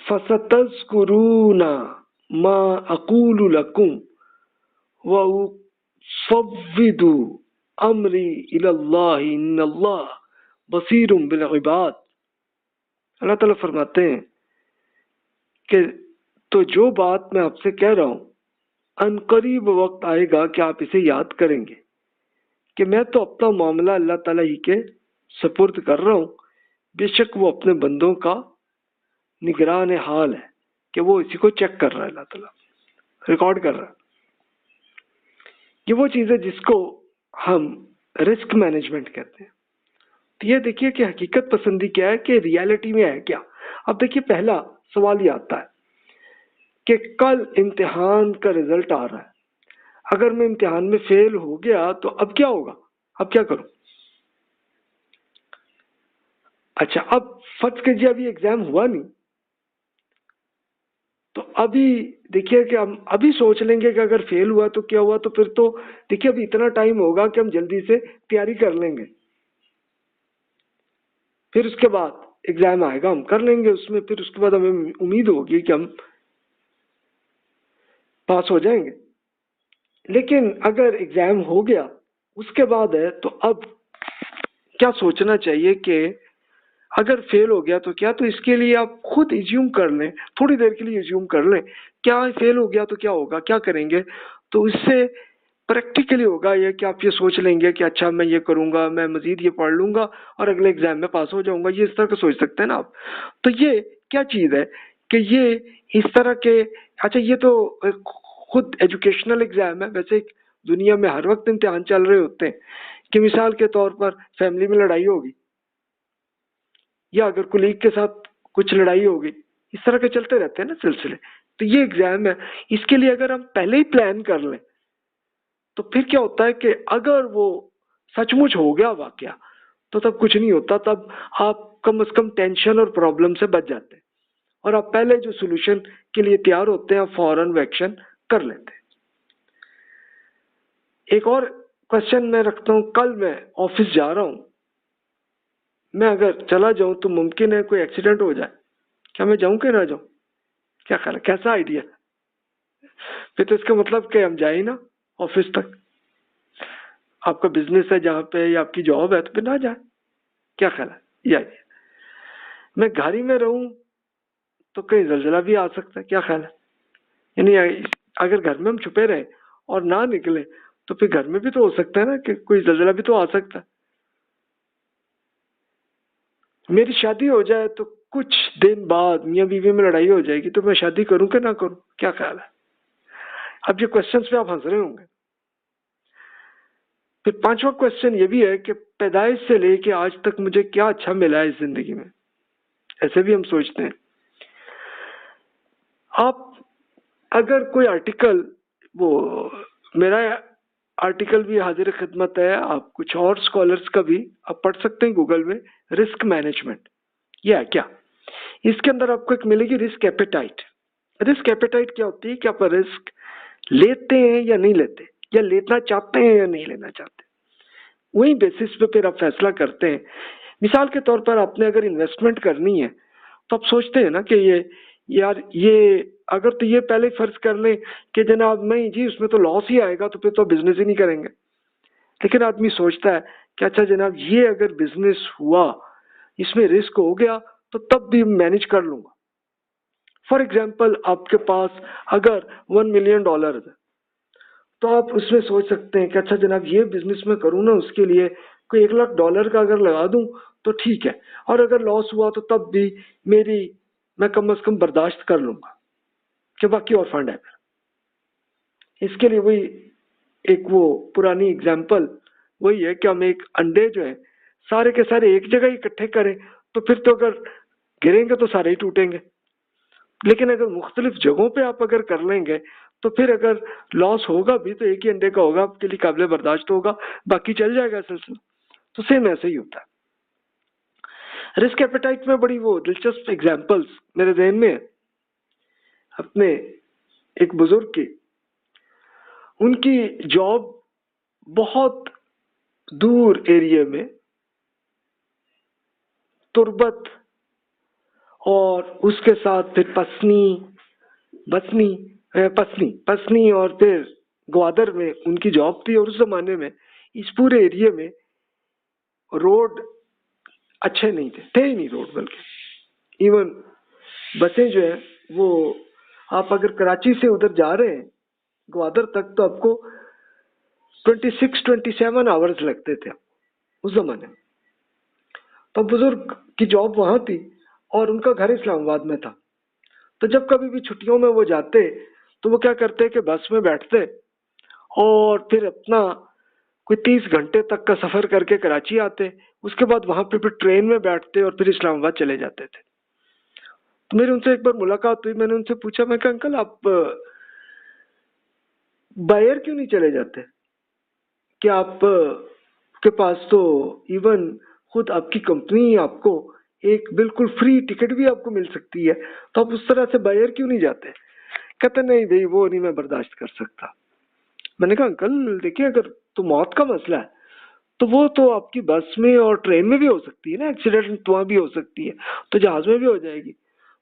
فَسَتَذْكُرُونَ مَا أَقُولُ لَكُمْ وَأُفَوِّضُ أَمْرِي إِلَى اللَّهِ إِنَّ اللَّهَ بَصِيرٌ بِالْعِبَادِ۔ اللہ تعالیٰ فرماتے ہیں کہ تو جو بات میں آپ سے کہہ رہا ہوں ان قریب وقت آئے گا کہ آپ اسے یاد کریں گے کہ میں تو اپنا معاملہ اللہ تعالیٰ ہی کے سپرد کر رہا ہوں، بے شک وہ اپنے بندوں کا نگران حال ہے کہ وہ اسی کو چیک کر رہا ہے، اللہ تعالیٰ ریکارڈ کر رہا ہے۔ یہ وہ چیز ہے جس کو ہم رسک مینجمنٹ کہتے ہیں۔ تو یہ دیکھیے کہ حقیقت پسندی کیا ہے کہ ریالٹی میں ہے کیا۔ اب دیکھیے پہلا سوال یہ آتا ہے کہ کل امتحان کا رزلٹ آ رہا ہے، اگر میں امتحان میں فیل ہو گیا تو اب کیا ہوگا، اب کیا کروں؟ اچھا اب فرض کیجیے ابھی ایگزام ہوا نہیں تو ابھی دیکھیے کہ ہم ابھی سوچ لیں گے کہ اگر فیل ہوا تو کیا ہوا، تو پھر تو دیکھیے ابھی اتنا ٹائم ہوگا کہ ہم جلدی سے تیاری کر لیں گے، پھر اس کے بعد ایگزام آئے گا ہم کر لیں گے اس میں، پھر اس کے بعد ہمیں امید ہوگی کہ ہم پاس ہو جائیں گے۔ لیکن اگر ایگزام ہو گیا اس کے بعد ہے تو اب کیا سوچنا چاہیے کہ اگر فیل ہو گیا تو کیا، تو اس کے لیے آپ خود ایزیوم کر لیں، تھوڑی دیر کے لیے ایزیوم کر لیں کیا فیل ہو گیا تو کیا ہوگا، کیا کریں گے۔ تو اس سے پریکٹیکلی ہوگا یہ کہ آپ یہ سوچ لیں گے کہ اچھا میں یہ کروں گا، میں مزید یہ پڑھ لوں گا اور اگلے ایگزام میں پاس ہو جاؤں گا، یہ اس طرح کا سوچ سکتے ہیں نا آپ۔ تو یہ کیا چیز ہے کہ یہ اس طرح کے، اچھا یہ تو خود ایجوکیشنل ایگزام ہے، ویسے دنیا میں ہر وقت امتحان چل رہے ہوتے ہیں کہ مثال کے طور پر فیملی میں لڑائی ہوگی یا اگر کولیگ کے ساتھ کچھ لڑائی ہوگی، اس طرح کے چلتے رہتے ہیں نا سلسلے۔ تو یہ ایگزام ہے، اس کے لیے اگر ہم پہلے ہی پلان کر لیں تو پھر کیا ہوتا ہے کہ اگر وہ سچ مچ ہو گیا واقعہ تو تب کچھ نہیں ہوتا، تب آپ کم از کم ٹینشن اور پرابلم سے بچ جاتے ہیں اور آپ پہلے جو سولوشن کے لیے تیار ہوتے ہیں فوراً وہ ایکشن کر لیتے ہیں۔ ایک اور کوشچن میں رکھتا ہوں، کل میں آفس جا رہا ہوں، میں اگر چلا جاؤں تو ممکن ہے کوئی ایکسیڈنٹ ہو جائے، کیا میں جاؤں کہ نہ جاؤں؟ کیا خیال ہے، کیسا آئیڈیا؟ پھر تو اس کا مطلب کہ ہم جائیں نا آفس تک، آپ کا بزنس ہے جہاں پہ یا آپ کی جاب ہے تو پھر نہ جائیں، کیا خیال ہے؟ یہ میں گھر میں رہوں تو کہیں زلزلہ بھی آ سکتا ہے، کیا خیال ہے؟ یعنی اگر گھر میں ہم چھپے رہے اور نہ نکلے تو پھر گھر میں بھی تو ہو سکتا ہے نا کہ کوئی زلزلہ بھی تو آ سکتا ہے۔ میری شادی ہو جائے تو کچھ دن بعد میاں بیوی میں لڑائی ہو جائے گی تو میں شادی کروں کہ نہ کروں، کیا خیال ہے؟ اب یہ کوشچنس پہ آپ ہنس رہے ہوں گے۔ پھر پانچواں کوشچن یہ بھی ہے کہ پیدائش سے لے کے آج تک مجھے کیا اچھا ملا ہے اس زندگی میں، ایسے بھی ہم سوچتے ہیں۔ آپ اگر کوئی آرٹیکل، وہ میرا آرٹیکل بھی حاضر خدمت ہے، آپ کچھ اور اسکالرس کا بھی آپ پڑھ سکتے ہیں گوگل میں، رسک مینجمنٹ یہ ہے کیا، اس کے اندر آپ کو ایک ملے گی رسک ایپیٹائٹ۔ رسک ایپیٹائٹ کیا ہوتی ہے کہ آپ رسک لیتے ہیں یا نہیں لیتے، یا لینا چاہتے ہیں یا نہیں لینا چاہتے، وہی بیسس پہ پھر آپ فیصلہ کرتے ہیں۔ مثال کے طور پر آپ نے اگر انویسٹمنٹ کرنی ہے تو آپ سوچتے ہیں نا کہ یار یہ اگر تو یہ پہلے فرض کر لیں کہ جناب نہیں جی اس میں تو لاس ہی آئے گا تو پھر تو بزنس ہی نہیں کریں گے، لیکن آدمی سوچتا ہے کہ اچھا جناب یہ اگر بزنس ہوا اس میں رسک ہو گیا تو تب بھی مینج کر لوں گا۔ فار ایگزامپل آپ کے پاس اگر $1 ملین ہے تو آپ اس میں سوچ سکتے ہیں کہ اچھا جناب یہ بزنس میں کروں نا، اس کے لیے کوئی $1 لاکھ کا اگر لگا دوں تو ٹھیک ہے، اور اگر لاس ہوا تو تب بھی میں کم از کم برداشت کر لوں گا کہ باقی اور فنڈ ہے۔ اس کے لیے وہی ایک وہ پرانی اگزامپل وہی ہے کہ ہم ایک انڈے جو ہے سارے کے سارے ایک جگہ اکٹھے کریں تو پھر تو اگر گریں گے تو سارے ہی ٹوٹیں گے، لیکن اگر مختلف جگہوں پہ آپ اگر کر لیں گے تو پھر اگر لاس ہوگا بھی تو ایک ہی انڈے کا ہوگا، آپ کے لیے قابل برداشت ہوگا، باقی چل جائے گا سلسلہ۔ تو سیم ایسے ہی ہوتا ہے۔ رسک ایپیٹائٹ میں بڑی وہ دلچسپ ایگزامپلس میرے ذہن میں ہے اپنے ایک بزرگ کی، ان کی جاب بہت دور ایریے میں تربت اور اس کے ساتھ پھر پسنی اور پھر گوادر میں ان کی جاب تھی. اور اس زمانے میں اس پورے ایریے میں روڈ اچھے نہیں تھے ہی نہیں روڈ, بلکہ ایون بسیں جو ہیں وہ, آپ اگر کراچی سے ادھر جا رہے ہیں گوادر تک تو آپ کو 26-27 آورز لگتے تھے اس زمانے میں. تو بزرگ کی جاب وہاں تھی اور ان کا گھر اسلام آباد میں تھا. تو جب کبھی بھی چھٹیوں میں وہ جاتے تو وہ کیا کرتے کہ بس میں بیٹھتے اور پھر اپنا کوئی 30 گھنٹے تک کا سفر کر کے کراچی آتے. اس کے بعد وہاں پہ پھر ٹرین میں بیٹھتے اور پھر اسلام آباد چلے جاتے تھے. تو میری ان سے ایک بار ملاقات ہوئی. میں نے ان سے پوچھا, میں کہ انکل آپ باہر کیوں نہیں چلے جاتے, کہ آپ کے پاس تو ایون خود آپ کی کمپنی آپ کو ایک بالکل فری ٹکٹ بھی آپ کو مل سکتی ہے, تو آپ اس طرح سے باہر کیوں نہیں جاتے؟ کہتے نہیں بھائی وہ نہیں میں برداشت کر سکتا. میں نے کہا انکل دیکھیں, اگر تو موت کا مسئلہ ہے تو وہ تو آپ کی بس میں اور ٹرین میں بھی ہو سکتی ہے نا, ایکسیڈنٹ وہاں بھی ہو سکتی ہے, تو جہاز میں بھی ہو جائے گی.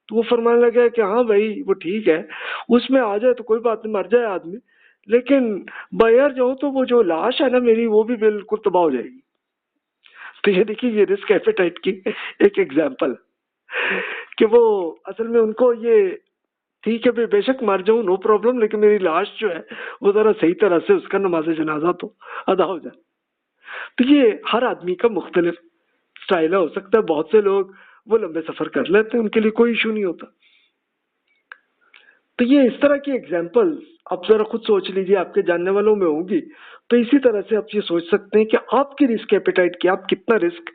تو وہ فرمانے لگا کہ ہاں بھائی وہ ٹھیک ہے, اس میں آ جائے تو کوئی بات نہیں, مر جائے آدمی, لیکن باہر جو تو وہ جو لاش ہے نا میری وہ بھی بالکل تباہ ہو جائے گی. تو یہ دیکھیے یہ رسک ایپیٹائٹ کی ایک ایگزامپل کہ وہ اصل میں ان کو یہ ٹھیک ہے بے شک مر جاؤں نو پرابلم, لیکن میری لاش جو ہے وہ ذرا صحیح طرح سے اس کا نماز جنازہ تو ادا ہو جائے. تو یہ ہر آدمی کا مختلف سٹائل ہو سکتا ہے. بہت سے لوگ وہ لمبے سفر کر لیتے ہیں, ان کے لیے کوئی ایشو نہیں ہوتا. تو یہ اس طرح کی ایگزامپل آپ ذرا خود سوچ لیجیے, آپ کے جاننے والوں میں ہوں گی. تو اسی طرح سے آپ یہ سوچ سکتے ہیں کہ آپ کی رسک ایپیٹائٹ کیا, آپ کتنا رسک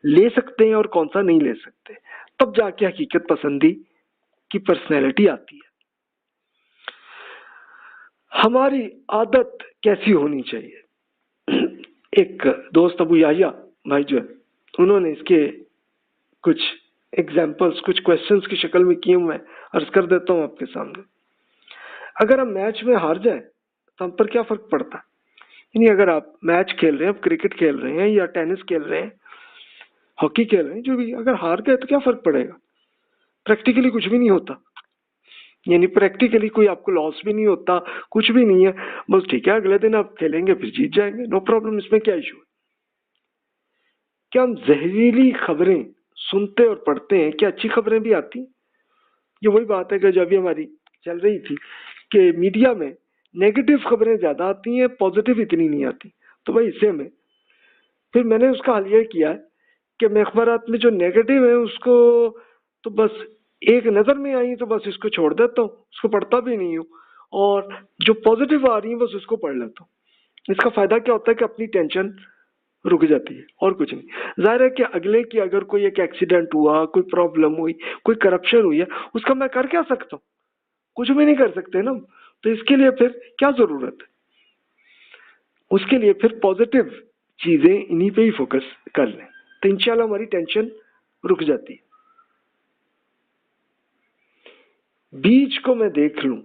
لے سکتے ہیں اور کون سا نہیں لے سکتے. تب جا کے حقیقت پسندی کی پرسنالٹی آتی ہے. ہماری عادت کیسی ہونی چاہیے؟ ایک دوست ابو یحییٰ بھائی جو ہے, انہوں نے اس کے کچھ ایگزامپلس کچھ کوشچنس کی شکل میں کیے, میں عرض کر دیتا ہوں آپ کے سامنے. اگر ہم میچ میں ہار جائیں تو ہم پر کیا فرق پڑتا ہے؟ یعنی اگر آپ میچ کھیل رہے ہیں, آپ کرکٹ کھیل رہے ہیں یا ٹینس کھیل رہے ہیں, ہاکی کھیل رہے ہیں, جو بھی, اگر ہار گئے تو کیا فرق پڑے گا؟ پریکٹیکلی کچھ بھی نہیں ہوتا. یعنی پریکٹیکلی کوئی آپ کو لاس بھی نہیں ہوتا, کچھ بھی نہیں ہے. بس ٹھیک ہے اگلے دن آپ کھیلیں گے پھر جیت جائیں گے, نو پرابلم. اس میں کیا ایشو ہے؟ کیا ہم زہریلی خبریں سنتے اور پڑھتے ہیں؟ کیا اچھی خبریں بھی آتی ہیں؟ یہ وہی بات ہے کہ جو ابھی ہماری چل رہی تھی کہ میڈیا میں نیگیٹو خبریں زیادہ آتی ہیں, پازیٹیو اتنی نہیں آتی. تو بھائی اسے میں پھر میں نے اس کا حل یہ کیا ہے کہ میں اخبارات میں جو نیگیٹو ہے اس کو تو بس ایک نظر میں آئی تو بس اس کو چھوڑ دیتا ہوں, اس کو پڑھتا بھی نہیں ہوں, اور جو پازیٹیو آ رہی ہیں بس اس کو پڑھ لیتا ہوں. اس کا فائدہ کیا ہوتا ہے کہ اپنی ٹینشن رک جاتی ہے اور کچھ نہیں. ظاہر ہے کہ اگلے کی اگر کوئی ایک ایکسیڈنٹ ہوا, کوئی پرابلم ہوئی, کوئی کرپشن ہوئی ہے, اس کا میں کر کیا سکتا ہوں؟ کچھ بھی نہیں کر سکتے نا. تو اس کے لیے پھر کیا ضرورت ہے؟ اس کے لیے پھر پازیٹیو چیزیں انہی پہ ہی فوکس کر لیں تو انشاءاللہ ہماری ٹینشن رک جاتی ہے. بیج کو میں دیکھ لوں,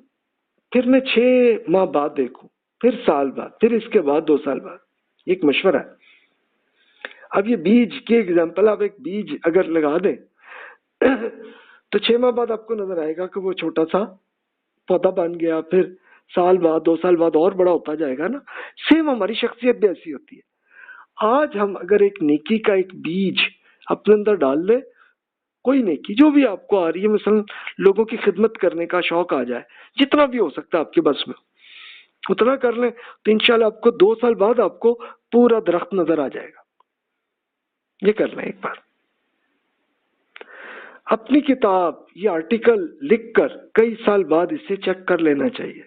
پھر میں 6 ماہ بعد دیکھوں, پھر سال بعد, پھر اس کے بعد 2 سال بعد. ایک مشورہ ہے. اب یہ بیج کی ایگزامپل, آپ ایک بیج اگر لگا دیں تو 6 ماہ بعد آپ کو نظر آئے گا کہ وہ چھوٹا سا پودا بن گیا, پھر سال بعد 2 سال بعد اور بڑا ہوتا جائے گا نا. سیم ہماری شخصیت بھی ایسی ہوتی ہے. آج ہم اگر ایک نیکی کا ایک بیج اپنے اندر ڈال لیں, کوئی نیکی جو بھی آپ کو آ رہی ہے, مثلا لوگوں کی خدمت کرنے کا شوق آ جائے, جتنا بھی ہو سکتا ہے آپ کے بس میں اتنا کر لیں, تو انشاءاللہ آپ کو 2 سال بعد آپ کو پورا درخت نظر آ جائے گا. یہ کر لیں ایک بار. اپنی کتاب یا آرٹیکل لکھ کر کئی سال بعد اسے چیک کر لینا چاہیے.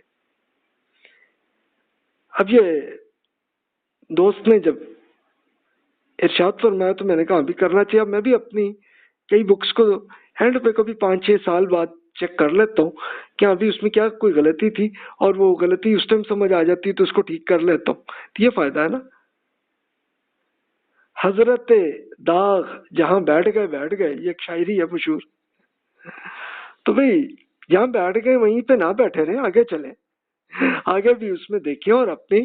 اب یہ دوست نے جب ارشاد فرمایا تو میں نے کہا بھی کرنا چاہیے. اب میں بھی اپنی کئی بکس کو ہینڈ پہ کبھی 5-6 سال بعد چیک کر لیتا ہوں کہ ابھی اس میں کیا کوئی غلطی تھی, اور وہ غلطی اس ٹائم سمجھ آ جاتی ہے تو اس کو ٹھیک کر لیتا ہوں. تو یہ فائدہ ہے نا. حضرت داغ جہاں بیٹھ گئے, یہ ایک شاعری ہے مشہور. تو بھائی جہاں بیٹھ گئے وہیں پہ نہ بیٹھے رہیں, آگے چلیں, آگے بھی اس میں دیکھیں اور اپنی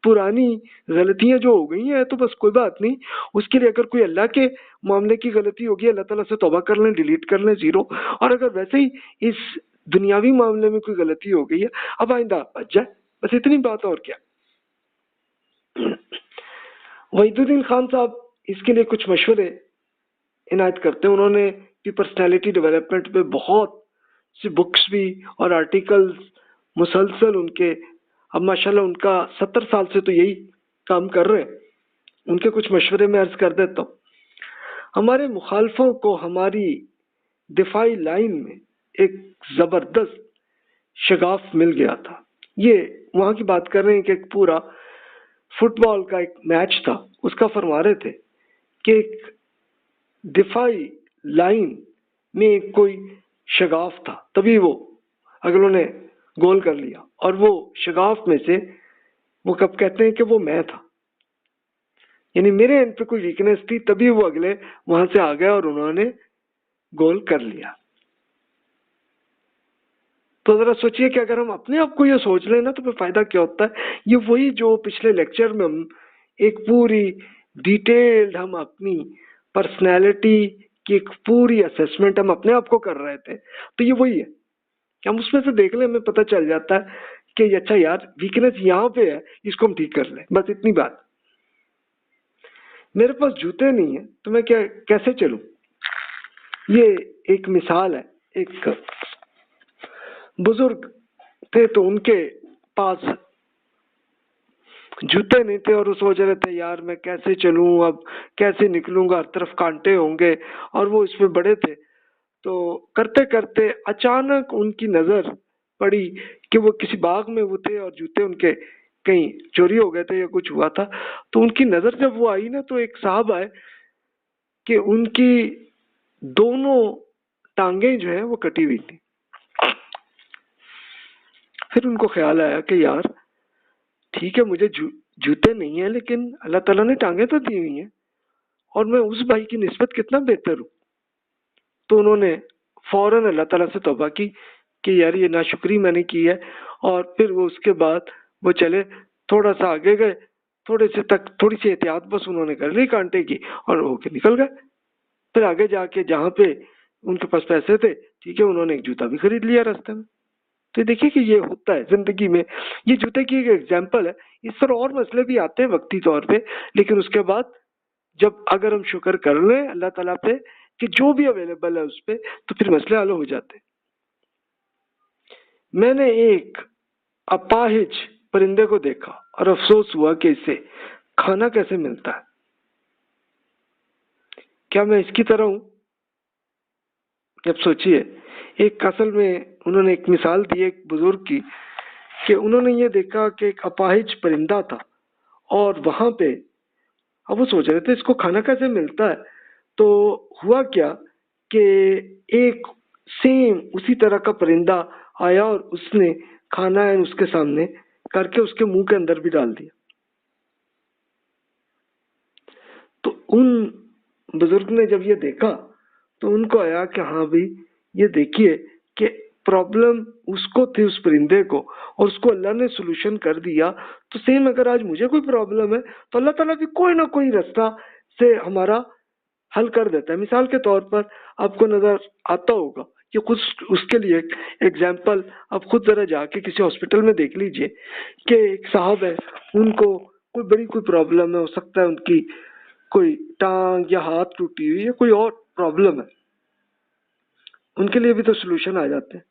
پرانی غلطیاں جو ہو گئی ہیں تو بس کوئی بات نہیں، اس کے لیے اگر کوئی اللہ کے معاملے کی غلطی ہوگی اللہ تعالیٰ سے توبہ کر لیں، ڈیلیٹ کر لیں، زیرو. اور اگر ویسے ہی اس دنیاوی معاملے میں کوئی غلطی ہو گئی ہے اب آئندہ بچ جائے، بس اتنی بات. اور کیا. وحید الدین خان صاحب اس کے لیے کچھ مشورے عنایت کرتے ہیں. انہوں نے بھی پرسنالٹی ڈیولپمنٹ پہ بہت سی بکس بھی اور آرٹیکلز مسلسل ان کے، اب ماشاءاللہ ان کا 70 سال سے تو یہی کام کر رہے ہیں. ان کے کچھ مشورے میں عرض کر دیتا ہوں. ہمارے مخالفوں کو ہماری دفاعی لائن میں ایک زبردست شگاف مل گیا تھا. یہ وہاں کی بات کر رہے ہیں کہ ایک پورا فٹ بال کا ایک میچ تھا، اس کا فرما رہے تھے کہ ایک دفاعی لائن میں ایک کوئی شگاف تھا، تبھی وہ اگلوں نے گول کر لیا. اور وہ شگاف میں سے وہ کب کہتے ہیں کہ وہ میں تھا، یعنی میرے ان پہ کوئی ویکنیس تھی تبھی وہ اگلے وہاں سے آ گئے اور انہوں نے گول کر لیا. تو ذرا سوچئے کہ اگر ہم اپنے آپ کو یہ سوچ لیں نا تو پھر فائدہ کیا ہوتا ہے. یہ وہی جو پچھلے لیکچر میں ہم ایک پوری ڈیٹیلڈ ہم اپنی پرسنالٹی کی ایک پوری اسیسمنٹ ہم اپنے آپ کو کر رہے تھے، تو یہ وہی ہے کہ ہم اس میں سے دیکھ لیں، ہمیں پتہ چل جاتا ہے کہ اچھا یار ویکنیس یہاں پہ ہے، اس کو ہم ٹھیک کر لیں، بس اتنی بات. میرے پاس جوتے نہیں ہیں تو میں کیسے چلوں؟ یہ ایک مثال ہے. ایک بزرگ تھے تو ان کے پاس جوتے نہیں تھے اور وہ سوچ رہے تھے یار میں کیسے چلوں، اب کیسے نکلوں گا، ہر طرف کانٹے ہوں گے، اور وہ اس میں بڑے تھے. تو کرتے کرتے اچانک ان کی نظر پڑی کہ وہ کسی باغ میں وہ تھے اور جوتے ان کے کہیں چوری ہو گئے تھے یا کچھ ہوا تھا. تو ان کی نظر جب وہ آئی نا تو ایک صاحب آئے کہ ان کی دونوں ٹانگیں جو ہیں وہ کٹی ہوئی تھی. پھر ان کو خیال آیا کہ یار ٹھیک ہے مجھے جوتے نہیں ہیں لیکن اللہ تعالیٰ نے ٹانگیں تو دی ہوئی ہیں اور میں اس بھائی کی نسبت کتنا بہتر ہوں. تو انہوں نے فوراً اللہ تعالیٰ سے توبہ کی کہ یار یہ ناشکری میں نے کی ہے. اور پھر وہ اس کے بعد وہ چلے، تھوڑا سا آگے گئے، تھوڑی سی احتیاط بس انہوں نے کر لی کانٹے کی اور ہو کے نکل گئے. پھر آگے جا کے جہاں پہ ان کے پاس پیسے تھے ٹھیک ہے انہوں نے ایک جوتا بھی خرید لیا راستے میں. تو دیکھیے کہ یہ ہوتا ہے زندگی میں. یہ جوتے کی ایک ایگزامپل ہے. اس طرح اور مسئلے بھی آتے ہیں وقتی طور پہ، لیکن اس کے بعد جب اگر ہم شکر کر لیں اللہ تعالیٰ پہ کہ جو بھی اویلیبل ہے اس پہ تو پھر مسئلے حل ہو جاتے ہیں. میں نے ایک اپاہج پرندے کو دیکھا اور افسوس ہوا کہ اسے کھانا کیسے ملتا ہے. کیا میں اس کی طرح ہوں؟ جب سوچیے ایک اصل میں انہوں نے ایک مثال دی ایک بزرگ کی کہ انہوں نے یہ دیکھا کہ ایک اپاہج پرندہ تھا اور وہاں پہ اب وہ سوچ رہے تھے اس کو کھانا کیسے ملتا ہے. تو ہوا کیا کہ ایک سیم اسی طرح کا پرندہ آیا اور اس نے کھانا ہے اس کے سامنے کر کے اس کے منہ کے اندر بھی ڈال دیا. تو ان بزرگ نے جب یہ دیکھا تو ان کو آیا کہ ہاں بھائی یہ دیکھیے کہ پرابلم اس کو تھی اس پرندے کو اور اس کو اللہ نے سولوشن کر دیا. تو سیم اگر آج مجھے کوئی پرابلم ہے تو اللہ تعالیٰ بھی کوئی نہ کوئی راستہ سے ہمارا حل کر دیتا ہے. مثال کے طور پر آپ کو نظر آتا ہوگا کہ خود اس کے لیے ایگزامپل آپ خود ذرا جا کے کسی ہاسپٹل میں دیکھ لیجئے کہ ایک صاحب ہے ان کو کوئی بڑی کوئی پرابلم ہے، ہو سکتا ہے ان کی کوئی ٹانگ یا ہاتھ ٹوٹی ہوئی یا کوئی اور پرابلم ہے، ان کے لیے بھی تو سولوشن آ جاتے ہیں.